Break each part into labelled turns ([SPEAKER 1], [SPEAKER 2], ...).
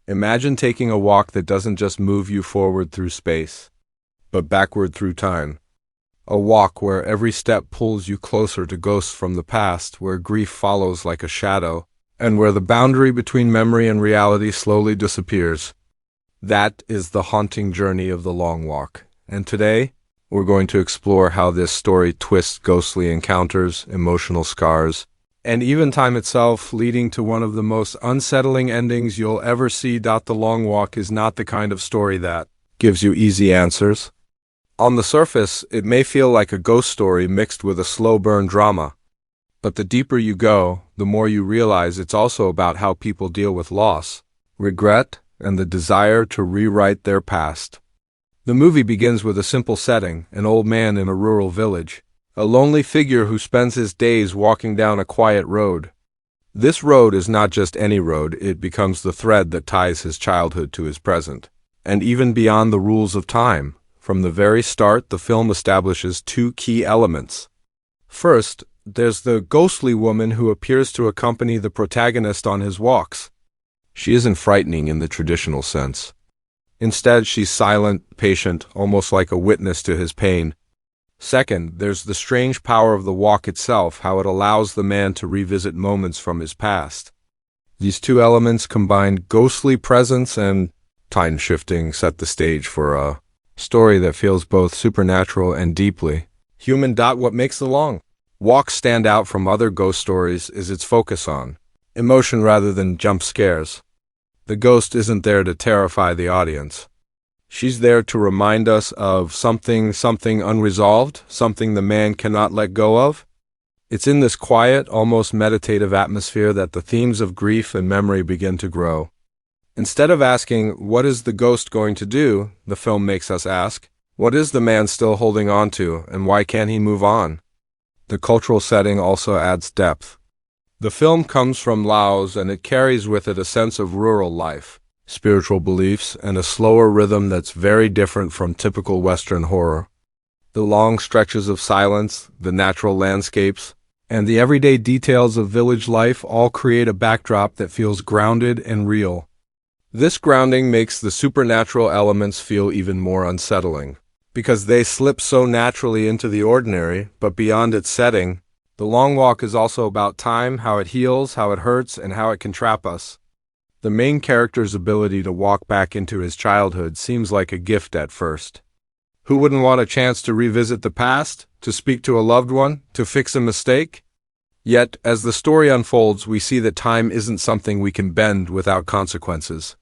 [SPEAKER 1] Imagine taking a walk that doesn't just move you forward through space, but backward through time. A walk where every step pulls you closer to ghosts from the past, where grief follows like a shadow, and where the boundary between memory and reality slowly disappears. That is the haunting journey of the Long Walk. And today, we're going to explore how this story twists ghostly encounters, emotional scars, and even time itself, leading to one of the most unsettling endings you'll ever see. The Long Walk is not the kind of story that gives you easy answers. On the surface, it may feel like a ghost story mixed with a slow burn drama. But the deeper you go, the more you realize it's also about how people deal with loss, regret, and the desire to rewrite their past. The movie begins with a simple setting: an old man in a rural village, a lonely figure who spends his days walking down a quiet road. This road is not just any road, it becomes the thread that ties his childhood to his present, and even beyond the rules of time. From the very start, the film establishes two key elements. First, there's the ghostly woman who appears to accompany the protagonist on his walks. She isn't frightening in the traditional sense. Instead, she's silent, patient, almost like a witness to his pain. Second, there's the strange power of the walk itself, how it allows the man to revisit moments from his past. These two elements, combined ghostly presence and time shifting, set the stage for a story that feels both supernatural and deeply human. What makes the Long Walk stand out from other ghost stories is its focus on emotion rather than jump scares. The ghost isn't there to terrify the audience. She's there to remind us of something unresolved, something the man cannot let go of. It's in this quiet, almost meditative atmosphere that the themes of grief and memory begin to grow. Instead of asking, what is the ghost going to do, the film makes us ask, what is the man still holding on to, and why can't he move on? The cultural setting also adds depth. The film comes from Laos, and it carries with it a sense of rural life, spiritual beliefs, and a slower rhythm that's very different from typical Western horror. The long stretches of silence, the natural landscapes, and the everyday details of village life all create a backdrop that feels grounded and real. This grounding makes the supernatural elements feel even more unsettling, because they slip so naturally into the ordinary. But beyond its setting, The Long Walk is also about time, how it heals, how it hurts, and how it can trap us. The main character's ability to walk back into his childhood seems like a gift at first. Who wouldn't want a chance to revisit the past, to speak to a loved one, to fix a mistake? Yet, as the story unfolds, we see that time isn't something we can bend without consequences.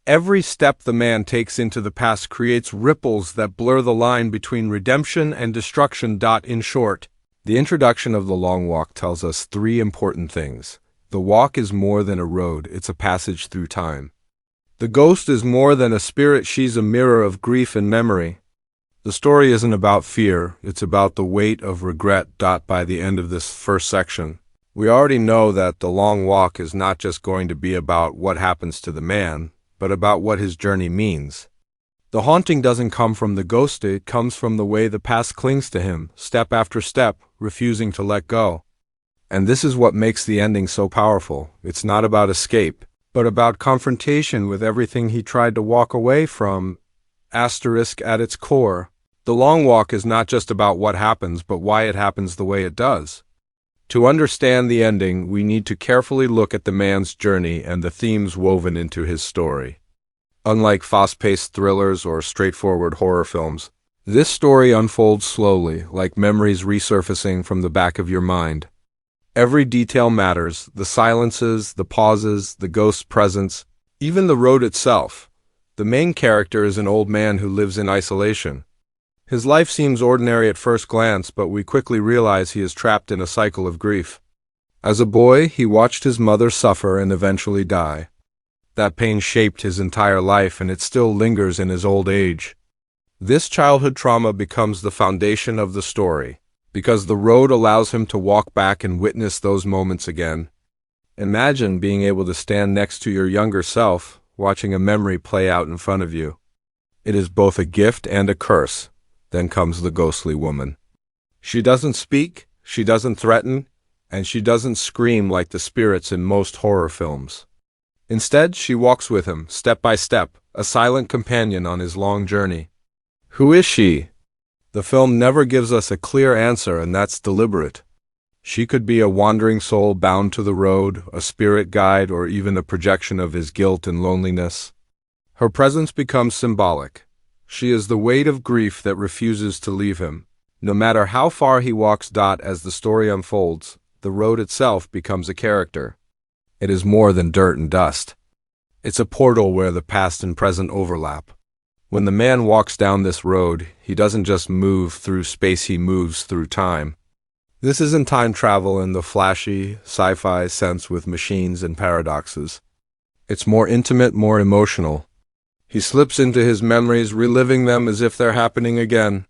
[SPEAKER 1] Every step the man takes into the past creates ripples that blur the line between redemption and destruction. In short, the introduction of The Long Walk tells us three important things. The walk is more than a road, it's a passage through time. The ghost is more than a spirit, she's a mirror of grief and memory. The story isn't about fear, it's about the weight of regret. By the end of this first section, we already know that The Long Walk is not just going to be about what happens to the man, but about what his journey means. The haunting doesn't come from the ghost, it comes from the way the past clings to him, step after step, refusing to let go. And this is what makes the ending so powerful. It's not about escape, but about confrontation with everything he tried to walk away from. At its core, The Long Walk is not just about what happens, but why it happens the way it does. To understand the ending, we need to carefully look at the man's journey and the themes woven into his story. Unlike fast-paced thrillers or straightforward horror films, this story unfolds slowly, like memories resurfacing from the back of your mind. Every detail matters: the silences, the pauses, the ghost's presence, even the road itself. The main character is an old man who lives in isolation. His life seems ordinary at first glance, but we quickly realize he is trapped in a cycle of grief. As a boy, he watched his mother suffer and eventually die. That pain shaped his entire life, and it still lingers in his old age. This childhood trauma becomes the foundation of the story, because the road allows him to walk back and witness those moments again. Imagine being able to stand next to your younger self, watching a memory play out in front of you. It is both a gift and a curse. Then comes the ghostly woman. She doesn't speak, she doesn't threaten, and she doesn't scream like the spirits in most horror films. Instead, she walks with him, step by step, a silent companion on his long journey. Who is she? The film never gives us a clear answer, and that's deliberate. She could be a wandering soul bound to the road, a spirit guide, or even a projection of his guilt and loneliness. Her presence becomes symbolic. She is the weight of grief that refuses to leave him. No matter how far he walks. As the story unfolds, the road itself becomes a character. It is more than dirt and dust. It's a portal where the past and present overlap. When the man walks down this road, he doesn't just move through space, he moves through time. This isn't time travel in the flashy, sci-fi sense with machines and paradoxes. It's more intimate, more emotional. He slips into his memories, reliving them as if they're happening again.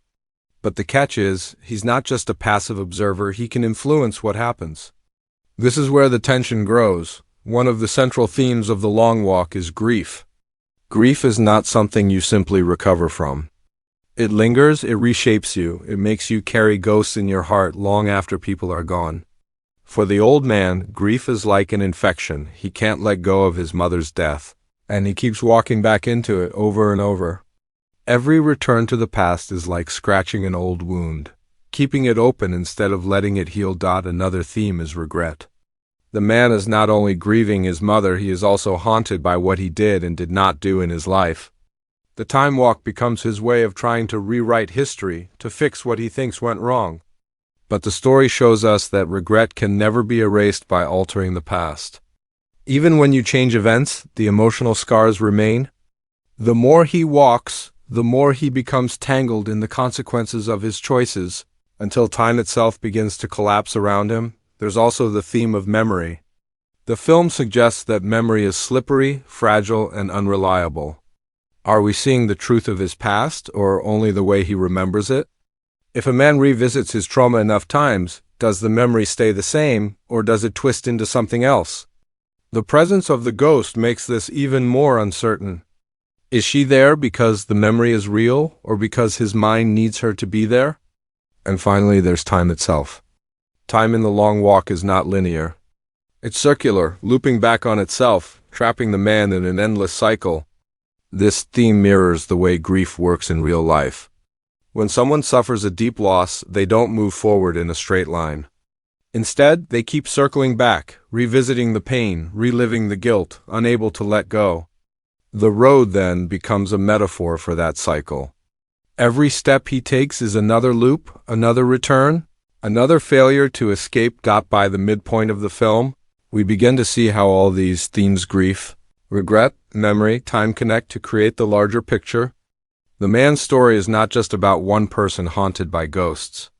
[SPEAKER 1] But the catch is, he's not just a passive observer, he can influence what happens. This is where the tension grows. One of the central themes of The Long Walk is grief. Grief is not something you simply recover from. It lingers, it reshapes you, it makes you carry ghosts in your heart long after people are gone. For the old man, grief is like an infection. He can't let go of his mother's death, and he keeps walking back into it over and over. Every return to the past is like scratching an old wound, keeping it open instead of letting it heal. Another theme is regret. The man is not only grieving his mother, he is also haunted by what he did and did not do in his life. The time walk becomes his way of trying to rewrite history, to fix what he thinks went wrong. But the story shows us that regret can never be erased by altering the past. Even when you change events, the emotional scars remain. The more he walks, the more he becomes tangled in the consequences of his choices, until time itself begins to collapse around him. There's also the theme of memory. The film suggests that memory is slippery, fragile, and unreliable. Are we seeing the truth of his past, or only the way he remembers it? If a man revisits his trauma enough times, does the memory stay the same, or does it twist into something else? The presence of the ghost makes this even more uncertain. Is she there because the memory is real, or because his mind needs her to be there? And finally, there's time itself. Time in The Long Walk is not linear. It's circular, looping back on itself, trapping the man in an endless cycle. This theme mirrors the way grief works in real life. When someone suffers a deep loss, they don't move forward in a straight line. Instead, they keep circling back, revisiting the pain, reliving the guilt, unable to let go. The road, then, becomes a metaphor for that cycle. Every step he takes is another loop, another return, another failure to escape. By the midpoint of the film, we begin to see how all these themes, grief, regret, memory, time, connect to create the larger picture. The man's story is not just about one person haunted by ghosts.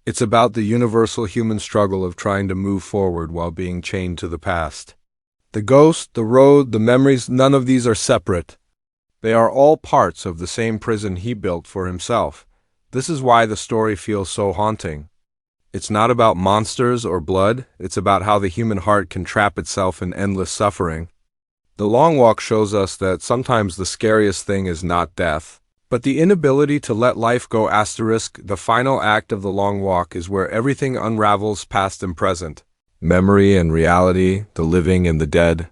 [SPEAKER 1] It's about the universal human struggle of trying to move forward while being chained to the past. The ghost, the road, the memories, none of these are separate. They are all parts of the same prison he built for himself. This is why the story feels so haunting. It's not about monsters or blood, it's about how the human heart can trap itself in endless suffering. The Long Walk shows us that sometimes the scariest thing is not death, but the inability to let life go. The final act of The Long Walk is where everything unravels, past and present. Memory and reality, the living and the dead.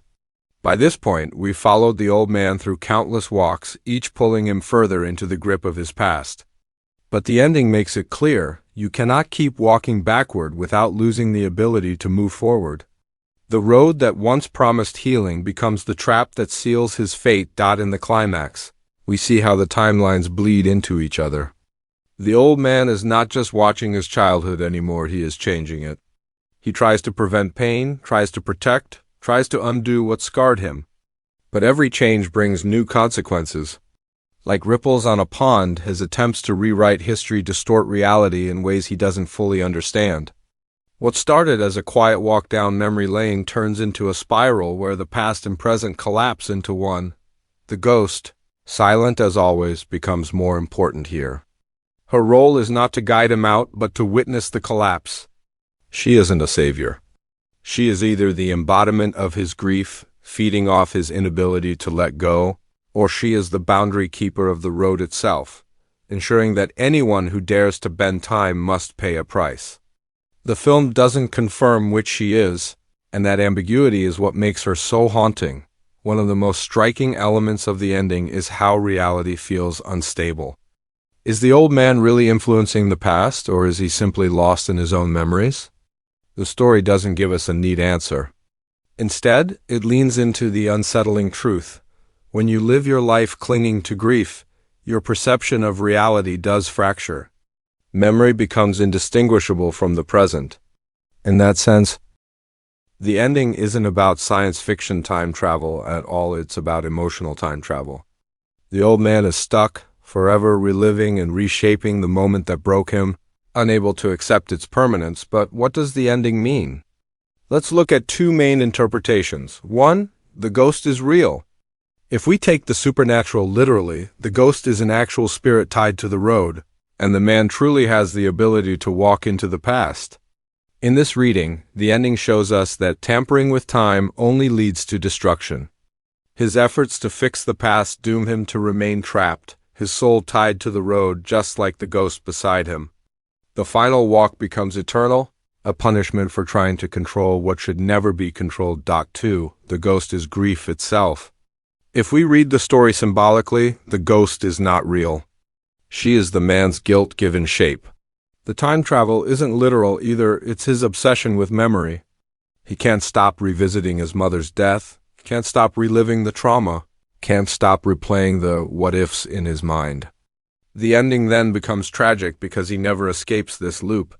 [SPEAKER 1] By this point, we've followed the old man through countless walks, each pulling him further into the grip of his past. But the ending makes it clear, you cannot keep walking backward without losing the ability to move forward. The road that once promised healing becomes the trap that seals his fate. In the climax, we see how the timelines bleed into each other. The old man is not just watching his childhood anymore, he is changing it. He tries to prevent pain, tries to protect, tries to undo what scarred him. But every change brings new consequences. Like ripples on a pond, his attempts to rewrite history distort reality in ways he doesn't fully understand. What started as a quiet walk down memory lane turns into a spiral where the past and present collapse into one. The ghost, silent as always, becomes more important here. Her role is not to guide him out, but to witness the collapse. She isn't a savior. She is either the embodiment of his grief, feeding off his inability to let go, or she is the boundary keeper of the road itself, ensuring that anyone who dares to bend time must pay a price. The film doesn't confirm which she is, and that ambiguity is what makes her so haunting. One of the most striking elements of the ending is how reality feels unstable. Is the old man really influencing the past, or is he simply lost in his own memories? The story doesn't give us a neat answer. Instead, it leans into the unsettling truth. When you live your life clinging to grief, your perception of reality does fracture. Memory becomes indistinguishable from the present. In that sense, the ending isn't about science fiction time travel at all, it's about emotional time travel. The old man is stuck, forever reliving and reshaping the moment that broke him, unable to accept its permanence. But what does the ending mean? Let's look at two main interpretations. One, the ghost is real. If we take the supernatural literally, the ghost is an actual spirit tied to the road, and the man truly has the ability to walk into the past. In this reading, the ending shows us that tampering with time only leads to destruction. His efforts to fix the past doom him to remain trapped, his soul tied to the road just like the ghost beside him. The final walk becomes eternal, a punishment for trying to control what should never be controlled. 2. The ghost is grief itself. If we read the story symbolically, the ghost is not real. She is the man's guilt given shape. The time travel isn't literal either, it's his obsession with memory. He can't stop revisiting his mother's death, can't stop reliving the trauma, can't stop replaying the what-ifs in his mind. The ending then becomes tragic because he never escapes this loop.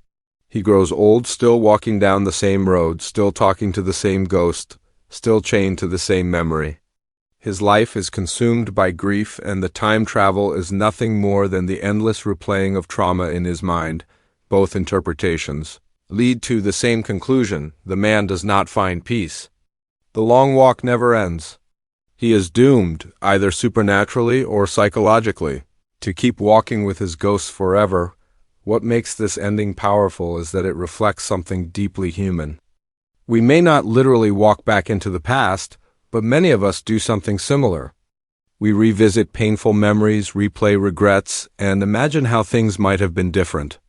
[SPEAKER 1] He grows old, still walking down the same road, still talking to the same ghost, still chained to the same memory. His life is consumed by grief, and the time travel is nothing more than the endless replaying of trauma in his mind. Both interpretations lead to the same conclusion: the man does not find peace. The long walk never ends. He is doomed, either supernaturally or psychologically, to keep walking with his ghosts forever. What makes this ending powerful is that it reflects something deeply human. We may not literally walk back into the past, but many of us do something similar. We revisit painful memories, replay regrets, and imagine how things might have been different.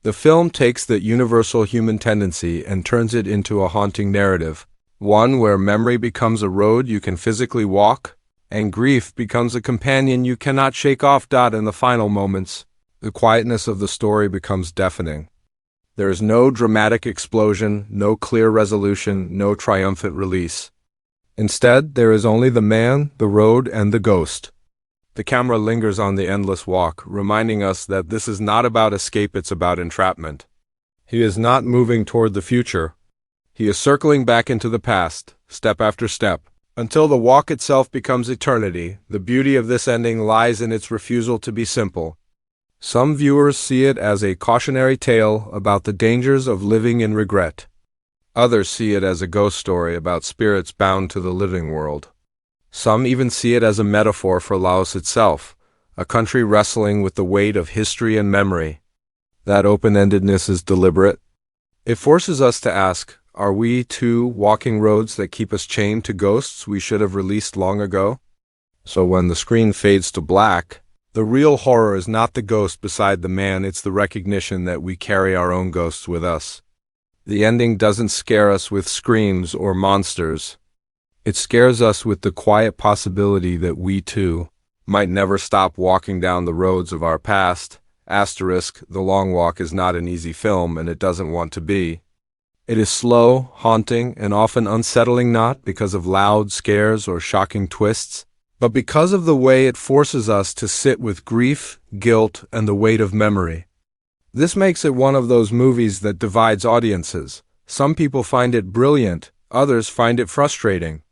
[SPEAKER 1] The film takes that universal human tendency and turns it into a haunting narrative, one where memory becomes a road you can physically walk, and grief becomes a companion you cannot shake off. In the final moments, the quietness of the story becomes deafening. There is no dramatic explosion, no clear resolution, no triumphant release. Instead, there is only the man, the road, and the ghost. The camera lingers on the endless walk, reminding us that this is not about escape, it's about entrapment. He is not moving toward the future. He is circling back into the past, step after step, until the walk itself becomes eternity. The beauty of this ending lies in its refusal to be simple. Some viewers see it as a cautionary tale about the dangers of living in regret. Others see it as a ghost story about spirits bound to the living world. Some even see it as a metaphor for Laos itself, a country wrestling with the weight of history and memory. That open-endedness is deliberate. It forces us to ask, are we too walking roads that keep us chained to ghosts we should have released long ago? So when the screen fades to black, the real horror is not the ghost beside the man, it's the recognition that we carry our own ghosts with us. The ending doesn't scare us with screams or monsters. It scares us with the quiet possibility that we, too, might never stop walking down the roads of our past. Asterisk, The Long Walk is not an easy film, and it doesn't want to be. It is slow, haunting, and often unsettling, not because of loud scares or shocking twists, but because of the way it forces us to sit with grief, guilt, and the weight of memory. This makes it one of those movies that divides audiences. Some people find it brilliant, others find it frustrating.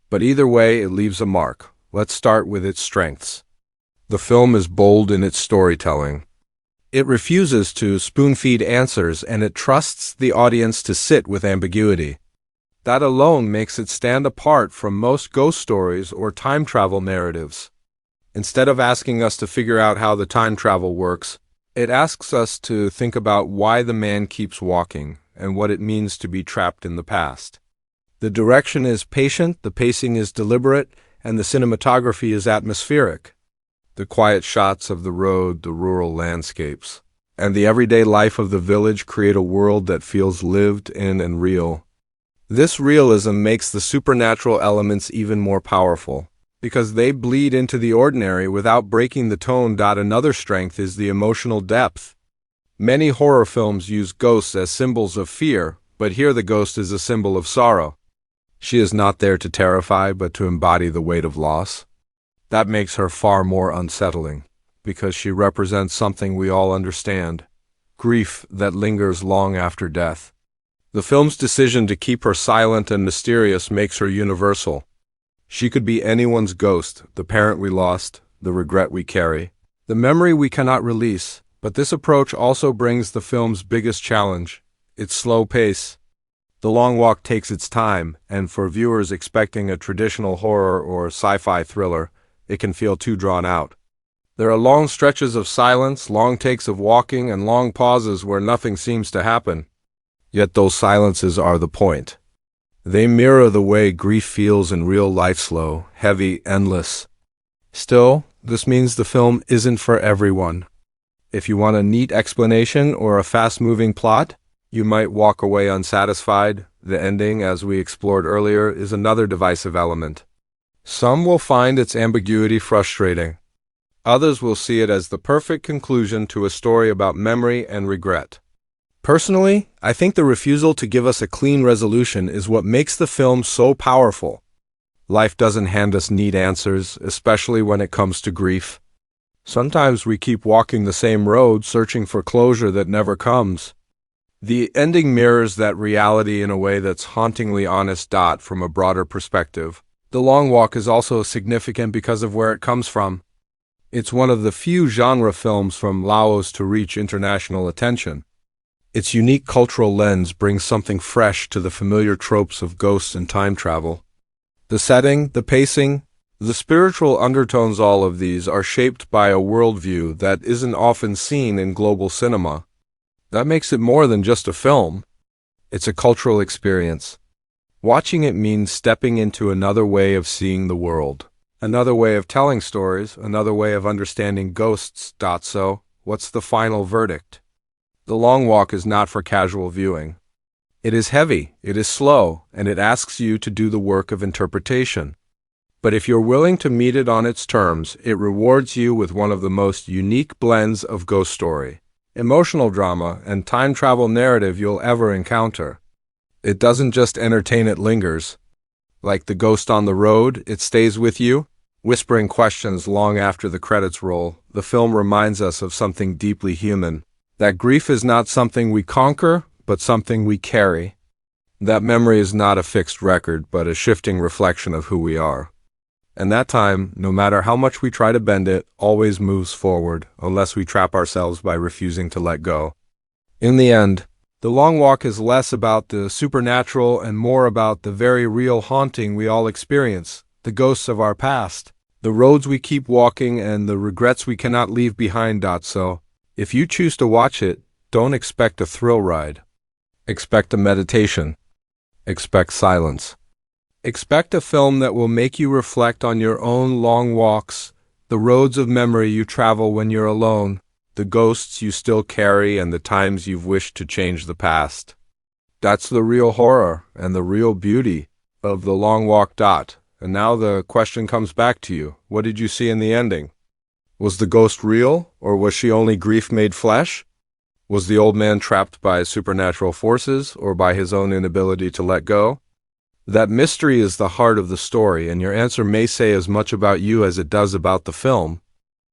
[SPEAKER 1] But either way, it leaves a mark. Let's start with its strengths. The film is bold in its storytelling. It refuses to spoon-feed answers, and it trusts the audience to sit with ambiguity. That alone makes it stand apart from most ghost stories or time travel narratives. Instead of asking us to figure out how the time travel works, it asks us to think about why the man keeps walking and what it means to be trapped in the past. The direction is patient, the pacing is deliberate, and the cinematography is atmospheric. The quiet shots of the road, the rural landscapes, and the everyday life of the village create a world that feels lived in and real. This realism makes the supernatural elements even more powerful, because they bleed into the ordinary without breaking the tone. Another strength is the emotional depth. Many horror films use ghosts as symbols of fear, but here the ghost is a symbol of sorrow. She is not there to terrify, but to embody the weight of loss. That makes her far more unsettling, because she represents something we all understand: grief that lingers long after death. The film's decision to keep her silent and mysterious makes her universal. She could be anyone's ghost, the parent we lost, the regret we carry, the memory we cannot release. But this approach also brings the film's biggest challenge: its slow pace. The Long Walk takes its time, and for viewers expecting a traditional horror or sci-fi thriller, it can feel too drawn out. There are long stretches of silence, long takes of walking, and long pauses where nothing seems to happen. Yet those silences are the point. They mirror the way grief feels in real life: slow, heavy, endless. Still, this means the film isn't for everyone. If you want a neat explanation or a fast-moving plot, you might walk away unsatisfied. The ending, as we explored earlier, is another divisive element. Some will find its ambiguity frustrating. Others will see it as the perfect conclusion to a story about memory and regret. Personally, I think the refusal to give us a clean resolution is what makes the film so powerful. Life doesn't hand us neat answers, especially when it comes to grief. Sometimes we keep walking the same road, searching for closure that never comes. The ending mirrors that reality in a way that's hauntingly honest. From a broader perspective, The Long Walk is also significant because of where it comes from. It's one of the few genre films from Laos to reach international attention. Its unique cultural lens brings something fresh to the familiar tropes of ghosts and time travel. The setting, the pacing, the spiritual undertones, all of these are shaped by a worldview that isn't often seen in global cinema. That makes it more than just a film. It's a cultural experience. Watching it means stepping into another way of seeing the world, another way of telling stories, another way of understanding ghosts. So, what's the final verdict? The Long Walk is not for casual viewing. It is heavy, it is slow, and it asks you to do the work of interpretation. But if you're willing to meet it on its terms, it rewards you with one of the most unique blends of ghost story, emotional drama, and time travel narrative you'll ever encounter. It doesn't just entertain, it lingers. Like the ghost on the road, it stays with you, whispering questions long after the credits roll. The film reminds us of something deeply human: that grief is not something we conquer, but something we carry. That memory is not a fixed record, but a shifting reflection of who we are. And that time, no matter how much we try to bend it, always moves forward, unless we trap ourselves by refusing to let go. In the end, The Long Walk is less about the supernatural and more about the very real haunting we all experience, the ghosts of our past, the roads we keep walking, and the regrets we cannot leave behind. So, if you choose to watch it, don't expect a thrill ride. Expect a meditation. Expect silence. Expect a film that will make you reflect on your own long walks, the roads of memory you travel when you're alone, the ghosts you still carry, and the times you've wished to change the past. That's the real horror and the real beauty of The Long Walk. And now the question comes back to you. What did you see in the ending? Was the ghost real, or was she only grief made flesh? Was the old man trapped by supernatural forces, or by his own inability to let go? That mystery is the heart of the story, and your answer may say as much about you as it does about the film.